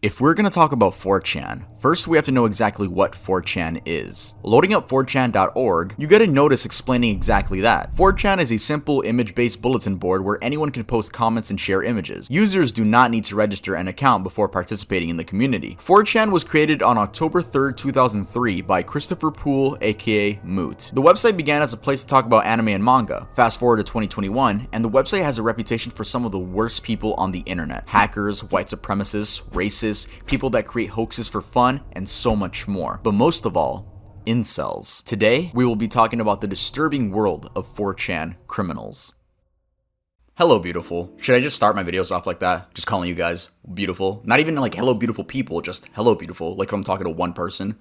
If we're going to talk about 4chan, first we have to know exactly what 4chan is. Loading up 4chan.org, you get a notice explaining exactly that. 4chan is a simple image-based bulletin board where anyone can post comments and share images. Users do not need to register an account before participating in the community. 4chan was created on October 3rd, 2003 by Christopher Poole, aka Moot. The website began as a place to talk about anime and manga. Fast forward to 2021, and the website has a reputation for some of the worst people on the internet. Hackers, white supremacists, racists, people that create hoaxes for fun, and so much more. But most of all, incels. Today, we will be talking about the disturbing world of 4chan criminals. Hello, beautiful. Should I just start my videos off like that? Just calling you guys beautiful? Not even like hello, beautiful people, just hello, beautiful, like if I'm talking to one person.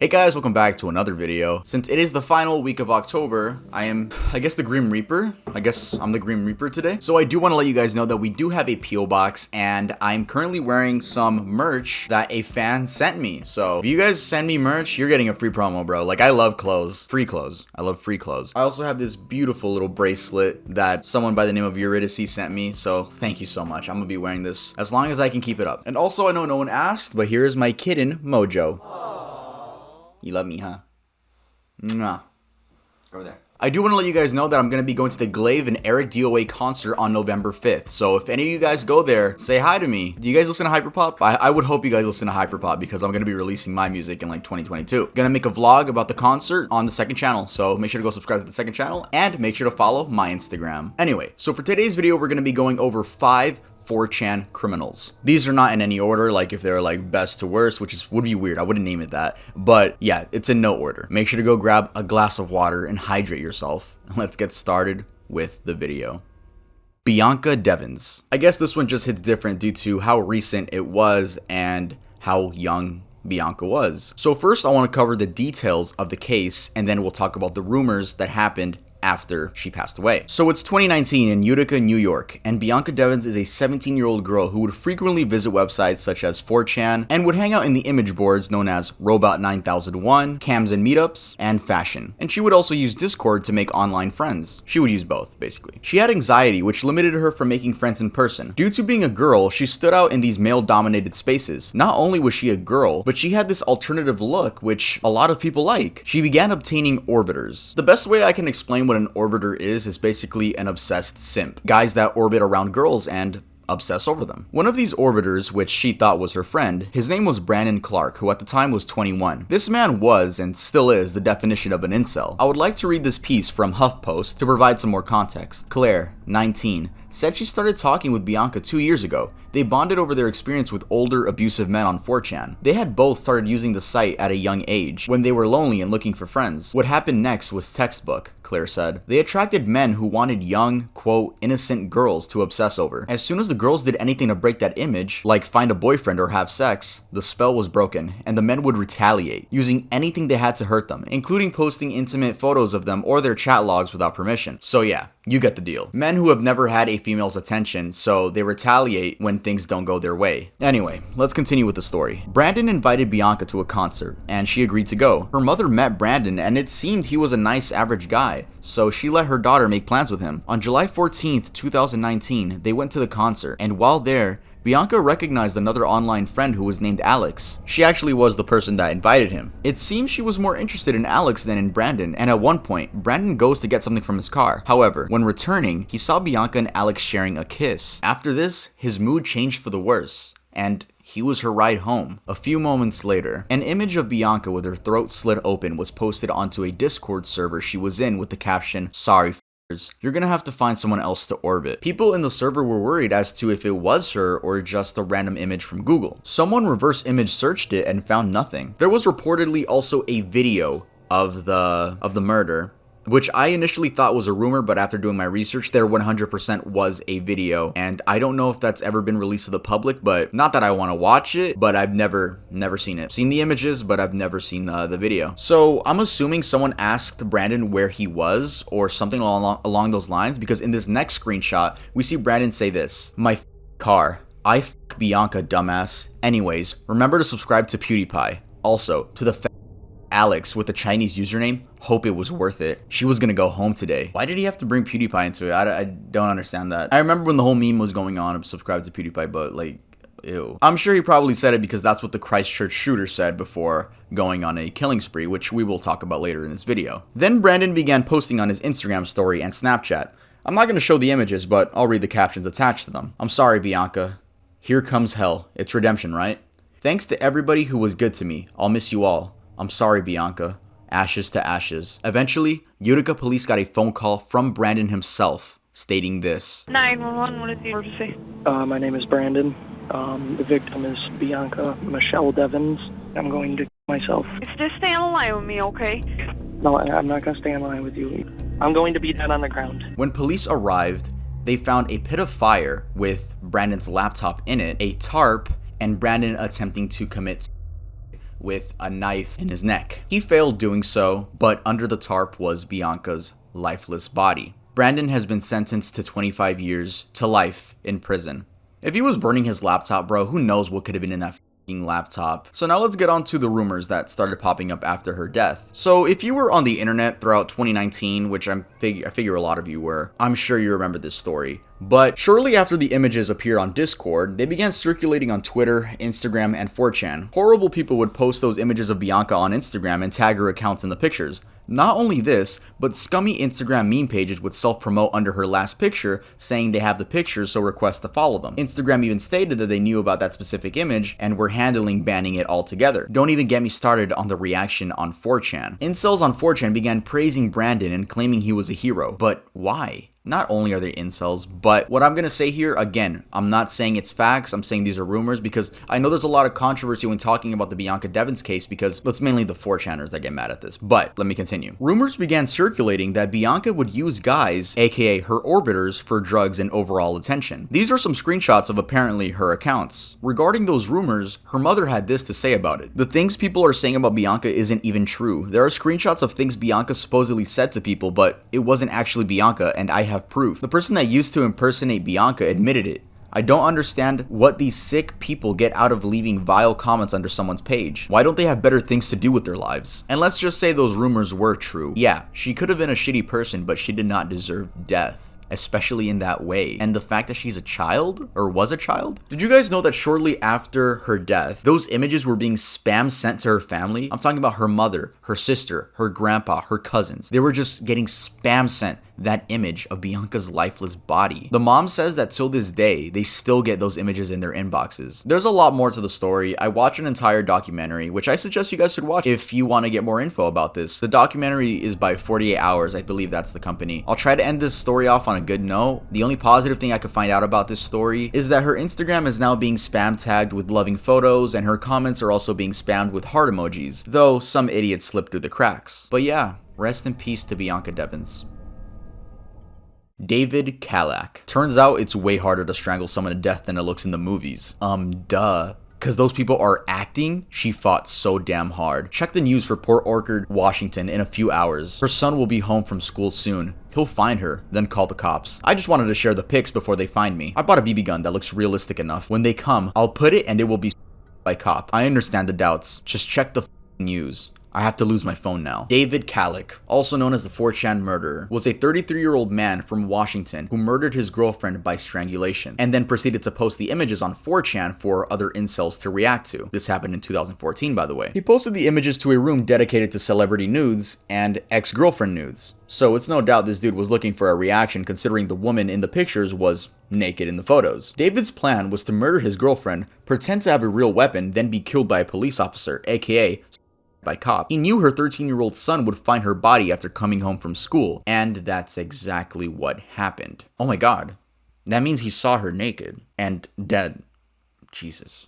Hey guys, welcome back to another video. Since it is the final week of October, I guess the Grim Reaper. I guess I'm the Grim Reaper today. So I do want to let you guys know that we do have a P.O. box, and I'm currently wearing some merch that a fan sent me. So if you guys send me merch, you're getting a free promo, bro. Like, I love clothes. Free clothes. I love free clothes. I also have this beautiful little bracelet that someone by the name of Eurydice sent me. So thank you so much. I'm gonna be wearing this as long as I can keep it up. And also, I know no one asked, but here is my kitten, Mojo. You love me, huh? Mwah. Over there. I do want to let you guys know that I'm going to be going to the Glaive and Eric DOA concert on November 5th. So if any of you guys go there, say hi to me. Do you guys listen to Hyperpop? I would hope you guys listen to Hyperpop because I'm going to be releasing my music in like 2022. Gonna make a vlog about the concert on the second channel. So make sure to go subscribe to the second channel and make sure to follow my Instagram. Anyway, so for today's video, we're going to be going over 5 4chan criminals. These are not in any order, like if they're like best to worst, which would be weird. I wouldn't name it that. But yeah, it's in no order. Make sure to go grab a glass of water and hydrate yourself. Let's get started with the video. Bianca Devins. I guess this one just hits different due to how recent it was and how young Bianca was. So first I want to cover the details of the case, and then we'll talk about the rumors that happened after she passed away. So it's 2019 in Utica, New York, and Bianca Devins is a 17-year-old girl who would frequently visit websites such as 4chan and would hang out in the image boards known as Robot 9001, Cams and Meetups, and Fashion. And she would also use Discord to make online friends. She would use both, basically. She had anxiety, which limited her from making friends in person. Due to being a girl, she stood out in these male-dominated spaces. Not only was she a girl, but she had this alternative look, which a lot of people like. She began obtaining orbiters. The best way I can explain what an orbiter is basically an obsessed simp. Guys that orbit around girls and obsess over them. One of these orbiters, which she thought was her friend, his name was Brandon Clark, who at the time was 21. This man was, and still is, the definition of an incel. I would like to read this piece from HuffPost to provide some more context. Claire, 19, said she started talking with Bianca 2 years ago. They bonded over their experience with older, abusive men on 4chan. They had both started using the site at a young age, when they were lonely and looking for friends. What happened next was textbook, Claire said. They attracted men who wanted young, quote, innocent girls to obsess over. As soon as the girls did anything to break that image, like find a boyfriend or have sex, the spell was broken, and the men would retaliate, using anything they had to hurt them, including posting intimate photos of them or their chat logs without permission. So yeah, you get the deal. Men who have never had a female's attention, so they retaliate when things don't go their way. Anyway, let's continue with the story. Brandon invited Bianca to a concert, and she agreed to go. Her mother met Brandon, and it seemed he was a nice average guy, so she let her daughter make plans with him. On July 14th, 2019, they went to the concert, and while there, Bianca recognized another online friend who was named Alex. She actually was the person that invited him. It seems she was more interested in Alex than in Brandon, and at one point, Brandon goes to get something from his car. However, when returning, he saw Bianca and Alex sharing a kiss. After this, his mood changed for the worse, and he was her ride home. A few moments later, an image of Bianca with her throat slit open was posted onto a Discord server she was in with the caption, "Sorry, you're gonna have to find someone else to orbit." People in the server were worried as to if it was her or just a random image from Google. Someone reverse image searched it and found nothing. There was reportedly also a video of the murder, which I initially thought was a rumor, but after doing my research, there 100% was a video, and I don't know if that's ever been released to the public, but not that I want to watch it, but I've never seen it. Seen the images, but I've never seen the video. So I'm assuming someone asked Brandon where he was, or something along those lines, because in this next screenshot, we see Brandon say this: "My car. I Bianca, dumbass. Anyways, remember to subscribe to PewDiePie. Also, to the Alex with the Chinese username, hope it was worth it. She was gonna go home today." Why did he have to bring PewDiePie into it? I don't understand that. I remember when the whole meme was going on of subscribe to PewDiePie, but like, Ew. I'm sure he probably said it because that's what the Christchurch shooter said before going on a killing spree, which we will talk about later in this video. Then Brandon began posting on his Instagram story and Snapchat. I'm not going to show the images, but I'll read the captions attached to them. I'm sorry, Bianca. Here comes hell. It's redemption, right? Thanks to everybody who was good to me. I'll miss you all. I'm sorry, Bianca. Ashes to ashes. Eventually, Utica police got a phone call from Brandon himself, stating this. 911, what is the emergency? My name is Brandon. The victim is Bianca Michelle Devins. I'm going to myself. Just stay on the line with me, okay? No, I'm not going to stay in line with you. I'm going to be dead on the ground. When police arrived, they found a pit of fire with Brandon's laptop in it, a tarp, and Brandon attempting to commit with a knife in his neck. He failed doing so, but under the tarp was Bianca's lifeless body. Brandon has been sentenced to 25 years to life in prison. If he was burning his laptop, bro, who knows what could have been in that f***ing laptop. So now let's get on to the rumors that started popping up after her death. So if you were on the internet throughout 2019, which I figure a lot of you were, I'm sure you remember this story. But shortly after the images appeared on Discord, they began circulating on Twitter, Instagram, and 4chan. Horrible people would post those images of Bianca on Instagram and tag her accounts in the pictures. Not only this, but scummy Instagram meme pages would self-promote under her last picture, saying they have the pictures, so request to follow them. Instagram even stated that they knew about that specific image and were handling banning it altogether. Don't even get me started on the reaction on 4chan. Incels on 4chan began praising Brandon and claiming he was a hero. But why? Not only are they incels, but what I'm going to say here, again, I'm not saying it's facts, I'm saying these are rumors because I know there's a lot of controversy when talking about the Bianca Devins case because it's mainly the 4chaners that get mad at this. But let me continue. Rumors began circulating that Bianca would use guys, aka her orbiters, for drugs and overall attention. These are some screenshots of apparently her accounts. Regarding those rumors, her mother had this to say about it. The things people are saying about Bianca isn't even true. There are screenshots of things Bianca supposedly said to people, but it wasn't actually Bianca, and I have proof. The person that used to impersonate Bianca admitted it. I don't understand what these sick people get out of leaving vile comments under someone's page. Why don't they have better things to do with their lives? And let's just say those rumors were true. Yeah, she could have been a shitty person, but she did not deserve death. Especially in that way. And the fact that she's a child, or was a child? Did you guys know that shortly after her death, those images were being spam sent to her family? I'm talking about her mother, her sister, her grandpa, her cousins. They were just getting spam sent that image of Bianca's lifeless body. The mom says that till this day, they still get those images in their inboxes. There's a lot more to the story. I watched an entire documentary, which I suggest you guys should watch if you want to get more info about this. The documentary is by 48 Hours, I believe that's the company. I'll try to end this story off on a good note. The only positive thing I could find out about this story is that her Instagram is now being spam tagged with loving photos, and her comments are also being spammed with heart emojis, though some idiots slipped through the cracks. But yeah, rest in peace to Bianca Devins. David Kalac. Turns out it's way harder to strangle someone to death than it looks in the movies. Duh. Cause those people are acting, she fought so damn hard. Check the news for Port Orchard, Washington in a few hours. Her son will be home from school soon. He'll find her, then call the cops. I just wanted to share the pics before they find me. I bought a BB gun that looks realistic enough. When they come, I'll put it and it will be by cop. I understand the doubts. Just check the news. I have to lose my phone now. David Kalac, also known as the 4chan murderer, was a 33-year-old man from Washington who murdered his girlfriend by strangulation and then proceeded to post the images on 4chan for other incels to react to. This happened in 2014, by the way. He posted the images to a room dedicated to celebrity nudes and ex-girlfriend nudes. So it's no doubt this dude was looking for a reaction considering the woman in the pictures was naked in the photos. David's plan was to murder his girlfriend, pretend to have a real weapon, then be killed by a police officer, aka by cop. He knew her 13-year-old son would find her body after coming home from school, and that's exactly what happened. Oh my god. That means he saw her naked and dead. Jesus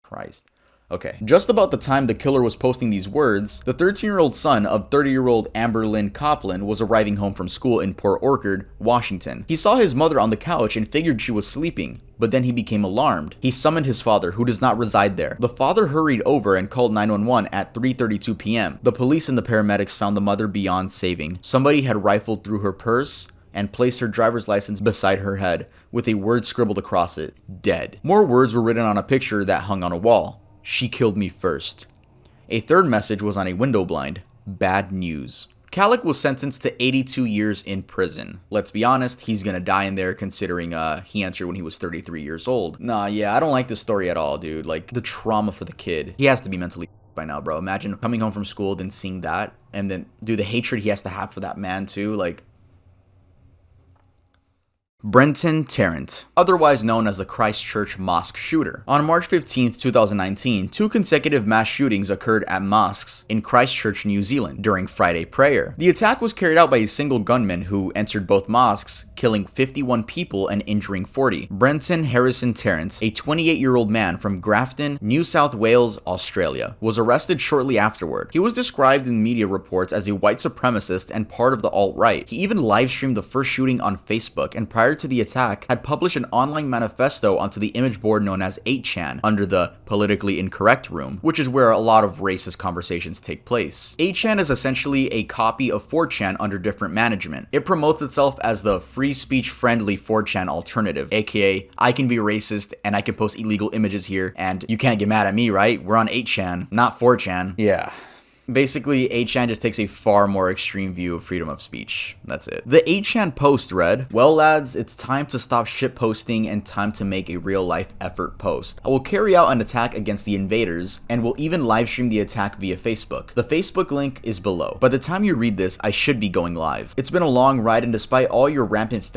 Christ. Okay, just about the time the killer was posting these words, the 13-year-old son of 30-year-old Amber Lynn Copland was arriving home from school in Port Orchard, Washington. He saw his mother on the couch and figured she was sleeping, but then he became alarmed. He summoned his father, who does not reside there. The father hurried over and called 911 at 3:32 p.m. The police and the paramedics found the mother beyond saving. Somebody had rifled through her purse and placed her driver's license beside her head, with a word scribbled across it, dead. More words were written on a picture that hung on a wall. She killed me first. A third message was on a window blind. Bad news. Kalac was sentenced to 82 years in prison. Let's be honest, he's gonna die in there considering he entered when he was 33 years old. Nah, yeah, I don't like this story at all, dude. Like, the trauma for the kid. He has to be mentally by now, bro. Imagine coming home from school, then seeing that, and then, dude, the hatred he has to have for that man, too, like... Brenton Tarrant, otherwise known as the Christchurch mosque shooter. On March 15, 2019, 2 consecutive mass shootings occurred at mosques in Christchurch, New Zealand during Friday prayer. The attack was carried out by a single gunman who entered both mosques, killing 51 people and injuring 40. Brenton Harrison Tarrant, a 28-year-old man from Grafton, New South Wales, Australia, was arrested shortly afterward. He was described in media reports as a white supremacist and part of the alt-right. He even live-streamed the first shooting on Facebook, and prior to the attack, had published an online manifesto onto the image board known as 8chan under the politically incorrect room, which is where a lot of racist conversations take place. 8chan is essentially a copy of 4chan under different management. It promotes itself as the free speech friendly 4chan alternative, aka I can be racist and I can post illegal images here and you can't get mad at me, right? We're on 8chan, not 4chan. Yeah. Basically, 8chan just takes a far more extreme view of freedom of speech. That's it. The 8chan post read, "Well lads, it's time to stop shit posting and time to make a real life effort post. I will carry out an attack against the invaders and will even live stream the attack via Facebook. The Facebook link is below. By the time you read this, I should be going live. It's been a long ride and despite all your rampant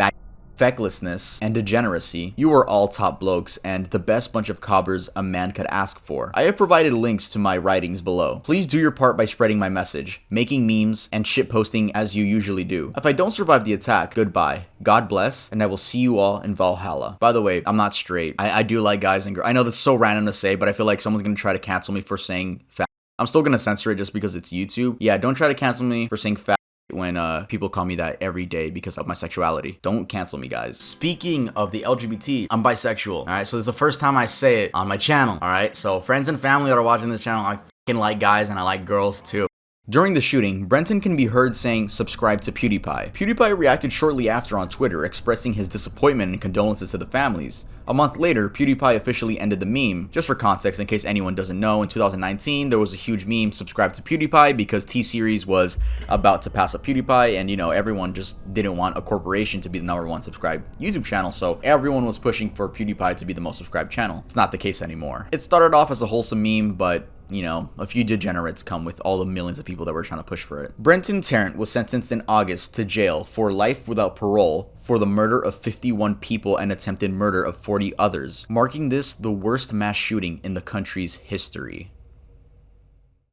fecklessness and degeneracy, you are all top blokes and the best bunch of cobbers a man could ask for. I have provided links to my writings below. Please do your part by spreading my message, making memes, and shitposting as you usually do. If I don't survive the attack, goodbye. God bless, and I will see you all in Valhalla." By the way, I'm not straight. I do like guys and girls. I know this is so random to say, but I feel like someone's gonna try to cancel me for saying fat. I'm still gonna censor it just because it's YouTube. Yeah, don't try to cancel me for saying fat when people call me that every day because of my sexuality. Don't cancel me, guys. Speaking of the LGBT, I'm bisexual. Alright, so this is the first time I say it on my channel. Alright, so friends and family that are watching this channel, I fucking like guys and I like girls too. During the shooting, Brenton can be heard saying, "Subscribe to PewDiePie." PewDiePie reacted shortly after on Twitter, expressing his disappointment and condolences to the families. A month later, PewDiePie officially ended the meme. Just for context, in case anyone doesn't know, in 2019, there was a huge meme, "Subscribe to PewDiePie," because T-Series was about to pass up PewDiePie, and you know, everyone just didn't want a corporation to be the #1 subscribed YouTube channel, so everyone was pushing for PewDiePie to be the most subscribed channel. It's not the case anymore. It started off as a wholesome meme, but you know, a few degenerates come with all the millions of people that were trying to push for it. Brenton Tarrant was sentenced in August to jail for life without parole for the murder of 51 people and attempted murder of 40 others, marking this the worst mass shooting in the country's history.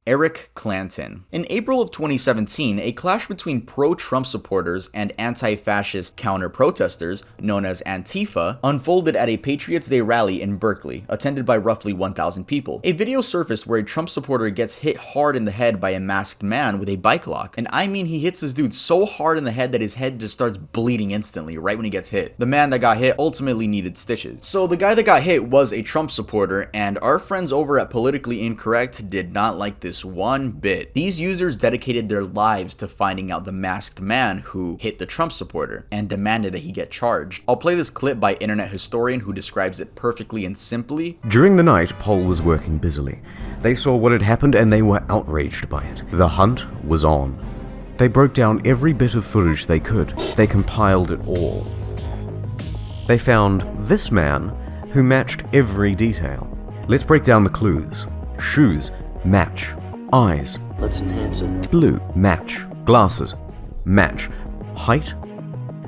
Eric Clanton. In April of 2017, a clash between pro-Trump supporters and anti-fascist counter-protesters, known as Antifa, unfolded at a Patriots Day rally in Berkeley, attended by roughly 1,000 people. A video surfaced where a Trump supporter gets hit hard in the head by a masked man with a bike lock. And I mean, he hits this dude so hard in the head that his head just starts bleeding instantly right when he gets hit. The man that got hit ultimately needed stitches. So the guy that got hit was a Trump supporter, and our friends over at Politically Incorrect did not like this one bit. These users dedicated their lives to finding out the masked man who hit the Trump supporter and demanded that he get charged. I'll play this clip by internet historian who describes it perfectly and simply. During the night, Pol was working busily. They saw what had happened and they were outraged by it. The hunt was on. They broke down every bit of footage they could. They compiled it all. They found this man who matched every detail. Let's break down the clues. Shoes, match. Eyes. Let's enhance it. Blue, match. Glasses, match. Height,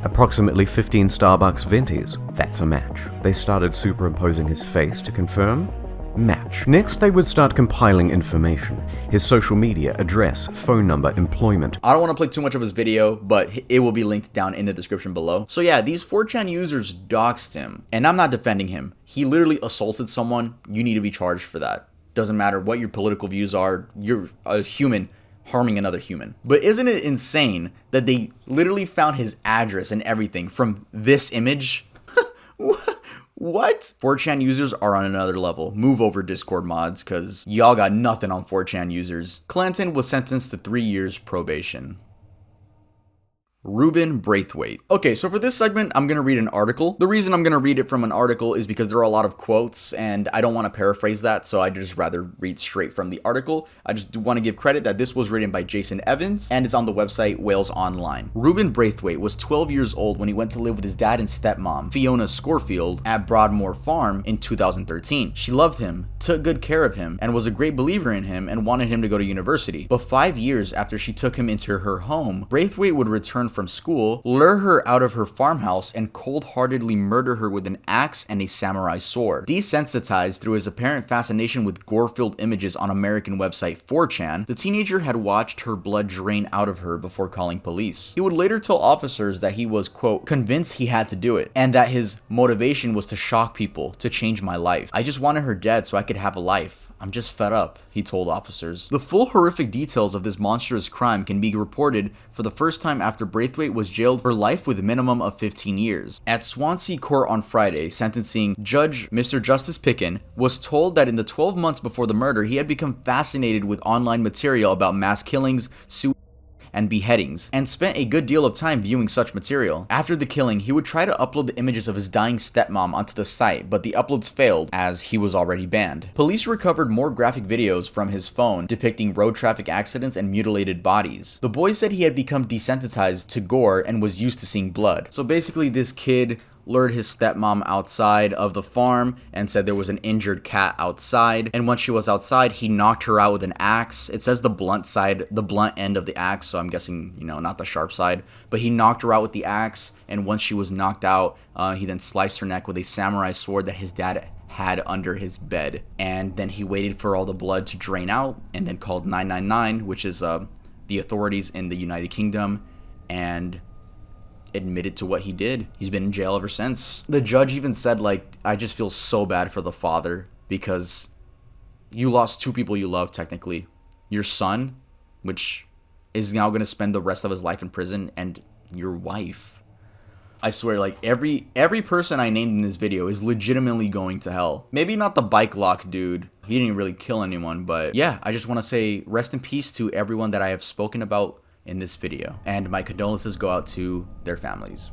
approximately 15 Starbucks ventis. That's a match. They started superimposing his face to confirm. Match. Next, they would start compiling information. His social media, address, phone number, employment. I don't want to play too much of his video, but it will be linked down in the description below. So yeah, these 4chan users doxed him. And I'm not defending him. He literally assaulted someone. You need to be charged for that. Doesn't matter what your political views are, you're a human harming another human. But isn't it insane that they literally found his address and everything from this image? What? 4chan users are on another level. Move over, Discord mods, cause y'all got nothing on 4chan users. Clanton was sentenced to 3 years probation. Rueben Braithwaite. Okay, so for this segment, I'm gonna read an article. The reason I'm gonna read it from an article is because there are a lot of quotes, and I don't want to paraphrase that, so I'd just rather read straight from the article. I just want to give credit that this was written by Jason Evans, and it's on the website Wales Online. Rueben Braithwaite was 12 years old when he went to live with his dad and stepmom, Fiona Scorfield, at Broadmoor Farm in 2013. She loved him, took good care of him, and was a great believer in him and wanted him to go to university. But 5 years after she took him into her home, Braithwaite would return from school, lure her out of her farmhouse, and cold-heartedly murder her with an axe and a samurai sword. Desensitized through his apparent fascination with gore-filled images on American website 4chan, the teenager had watched her blood drain out of her before calling police. He would later tell officers that he was, quote, convinced he had to do it, and that his motivation was to shock people, to change my life. I just wanted her dead so I could have a life. I'm just fed up, he told officers. The full horrific details of this monstrous crime can be reported for the first time after Braithwaite was jailed for life with a minimum of 15 years. At Swansea Court on Friday, sentencing Judge Mr. Justice Picken was told that in the 12 months before the murder, he had become fascinated with online material about mass killings, suicides, and beheadings, and spent a good deal of time viewing such material. After the killing, he would try to upload the images of his dying stepmom onto the site, but the uploads failed as he was already banned. Police recovered more graphic videos from his phone depicting road traffic accidents and mutilated bodies. The boy said he had become desensitized to gore and was used to seeing blood. So basically, this kid lured his stepmom outside of the farm and said there was an injured cat outside, and once she was outside, he knocked her out with an axe. It says the blunt end of the axe, so I'm guessing, you know, not the sharp side, but he knocked her out with the axe, and once she was knocked out, he then sliced her neck with a samurai sword that his dad had under his bed. And then he waited for all the blood to drain out and then called 999, which is the authorities in the United Kingdom, and admitted to what he did. He's been in jail ever since. The judge even said, like, I just feel so bad for the father because you lost two people you love, technically. Your son, which is now going to spend the rest of his life in prison, and your wife. I swear, like, every person I named in this video is legitimately going to hell. Maybe not the bike lock dude. He didn't really kill anyone, but yeah, I just want to say rest in peace to everyone that I have spoken about in this video, and my condolences go out to their families.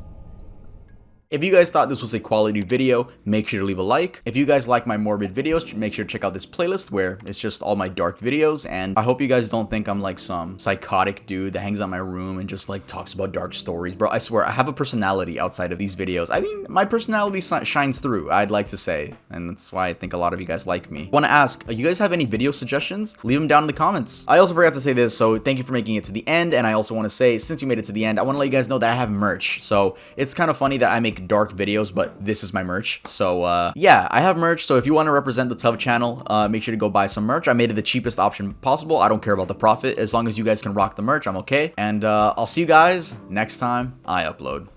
If you guys thought this was a quality video, make sure to leave a like. If you guys like my morbid videos, make sure to check out this playlist where it's just all my dark videos, and I hope you guys don't think I'm like some psychotic dude that hangs out in my room and just like talks about dark stories. Bro, I swear, I have a personality outside of these videos. I mean, my personality shines through, I'd like to say, and that's why I think a lot of you guys like me. Want to ask, you guys have any video suggestions? Leave them down in the comments. I also forgot to say this, so thank you for making it to the end, and I also want to say, since you made it to the end, I want to let you guys know that I have merch. So it's kind of funny that I make dark videos, but this is my merch. So yeah, I have merch, so if you want to represent the Tuv channel, make sure to go buy some merch. I made it the cheapest option possible. I don't care about the profit. As long as you guys can rock the merch, I'm okay. And I'll see you guys next time I upload.